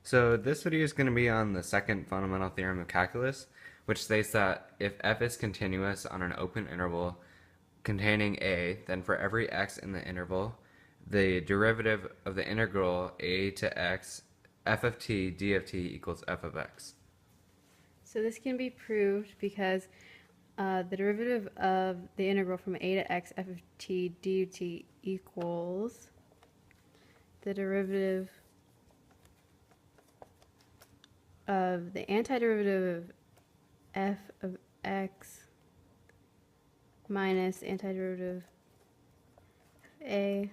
So this video is going to be on the second fundamental theorem of calculus, which states that if f is continuous on an open interval containing a, then for every x in the interval, the derivative of the integral a to x f of t d of t equals f of x. So this can be proved because the derivative of the integral from a to x f of t d of t equals the derivative of the antiderivative of f of x minus antiderivative of a,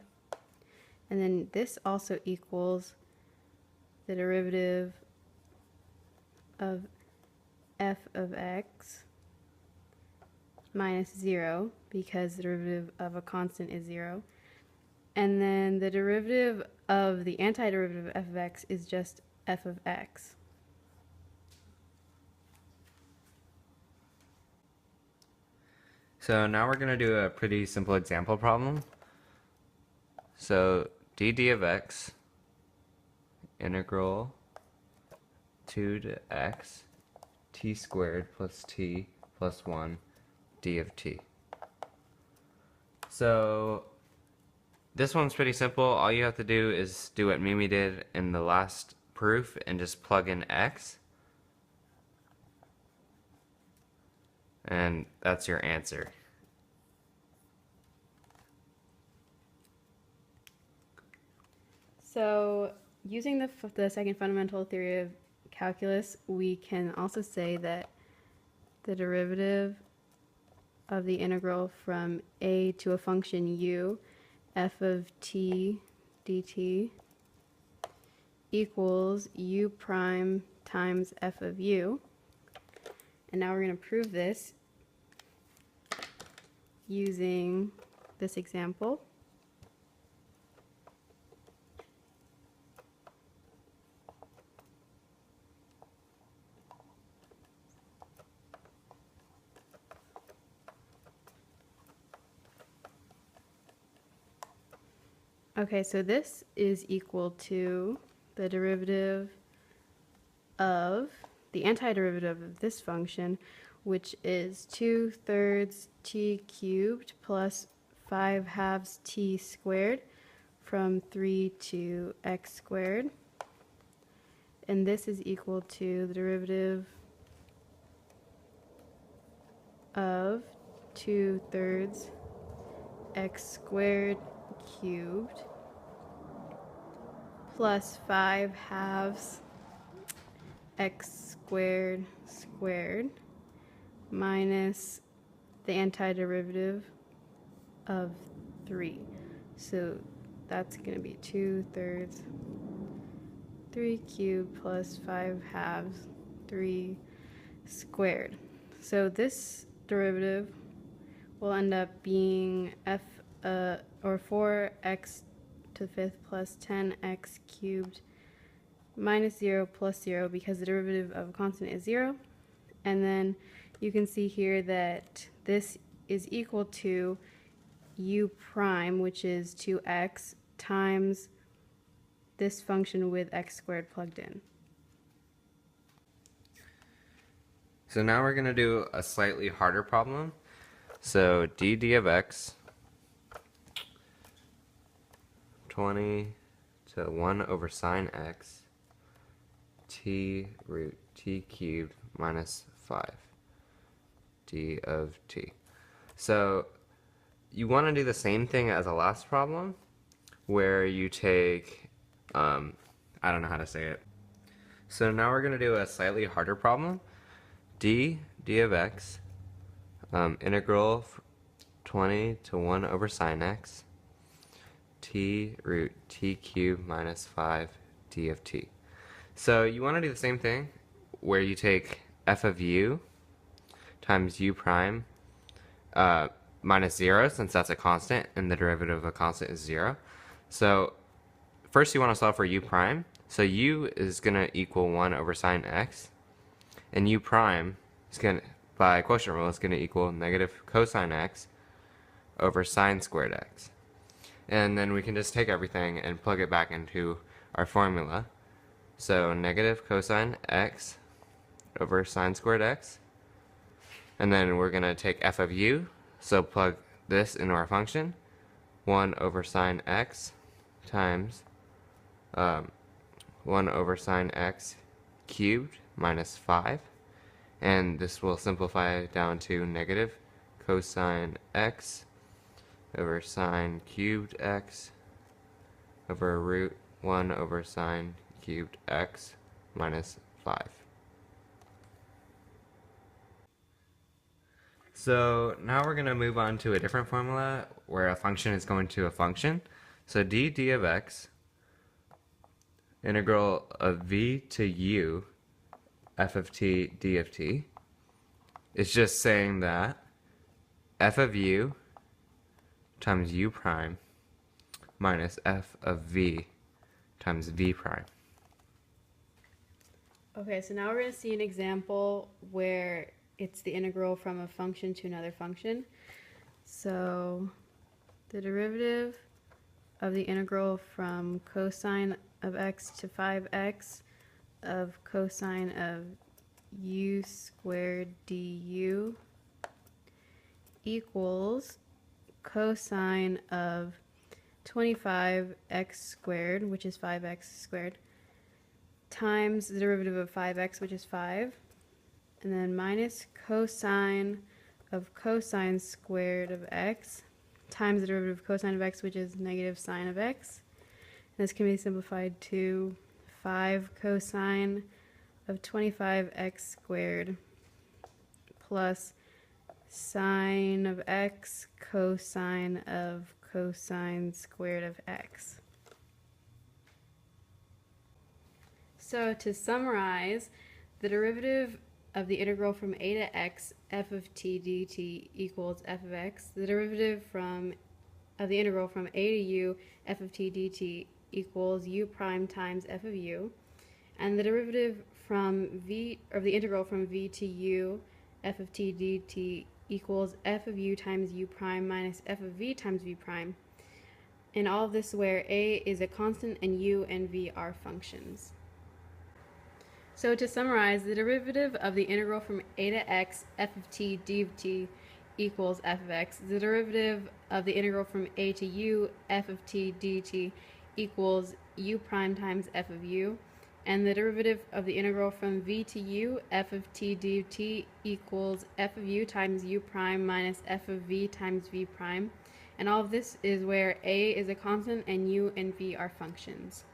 and then this also equals the derivative of f of x minus 0, because the derivative of a constant is 0. And then the derivative of the antiderivative of f of x is just f of x. So now we're going to do a pretty simple example problem. So d of x integral 2 to x t squared plus t plus 1 d of t. So this one's pretty simple. All you have to do is do what Mimi did in the last proof and just plug in x. And that's your answer. So using the second fundamental theory of calculus, we can also say that the derivative of the integral from a to a function u, f of t dt, equals u prime times f of u. And now we're going to prove this using this example. Okay, so this is equal to the derivative of the antiderivative of this function, which is 2/3 t cubed plus 5/2 t squared from 3 to x squared. And this is equal to the derivative of 2/3 x squared cubed plus 5/2 x squared squared minus the antiderivative of 3. So that's going to be 2/3 3 cubed plus 5/2 3 squared. So this derivative will end up being or 4x to the 5th plus 10x cubed minus 0 plus 0, because the derivative of a constant is 0. And then you can see here that this is equal to u prime, which is 2x, times this function with x squared plugged in. So now we're going to do a slightly harder problem. So d of x 20 to 1 over sine x t root t cubed minus 5 d of t. So you want to do the same thing as the last problem, where you take, I don't know how to say it. So now we're going to do a slightly harder problem. d of x integral 20 to 1 over sine x t root t cubed minus 5 d of t. So you want to do the same thing, where you take f of u times u prime minus 0, since that's a constant and the derivative of a constant is 0. So first you want to solve for u prime. So u is going to equal 1 over sine x, and u prime is going to, by quotient rule, is going to equal negative cosine x over sine squared x. And then we can just take everything and plug it back into our formula. So negative cosine x over sine squared x. And then we're going to take f of u, so plug this into our function. 1 over sine x times 1 over sine x cubed minus 5. And this will simplify down to negative cosine x over sine cubed x over root 1 over sine cubed x minus 5. So now we're going to move on to a different formula where a function is going to a function. So d of x, integral of v to u, f of t, d of t, is just saying that f of u times u prime minus f of v times v prime. Okay, so now we're going to see an example where it's the integral from a function to another function. So the derivative of the integral from cosine of x to 5x of cosine of u squared du equals cosine of 25x squared, which is 5x squared, times the derivative of 5x, which is 5, and then minus cosine of cosine squared of x times the derivative of cosine of x, which is negative sine of x. And this can be simplified to 5 cosine of 25x squared plus sine of x cosine of cosine squared of x. So to summarize, the derivative of the integral from a to x f of t dt equals f of x. The derivative of the integral from a to u f of t dt equals u prime times f of u. And the derivative of the integral from v to u f of t dt equals f of u times u prime minus f of v times v prime. And all of this where a is a constant and u and v are functions. So to summarize, the derivative of the integral from a to x f of t d of t equals f of x. The derivative of the integral from a to u f of t dt equals u prime times f of u. And the derivative of the integral from v to u f of t d of t equals f of u times u prime minus f of v times v prime. And all of this is where a is a constant and u and v are functions.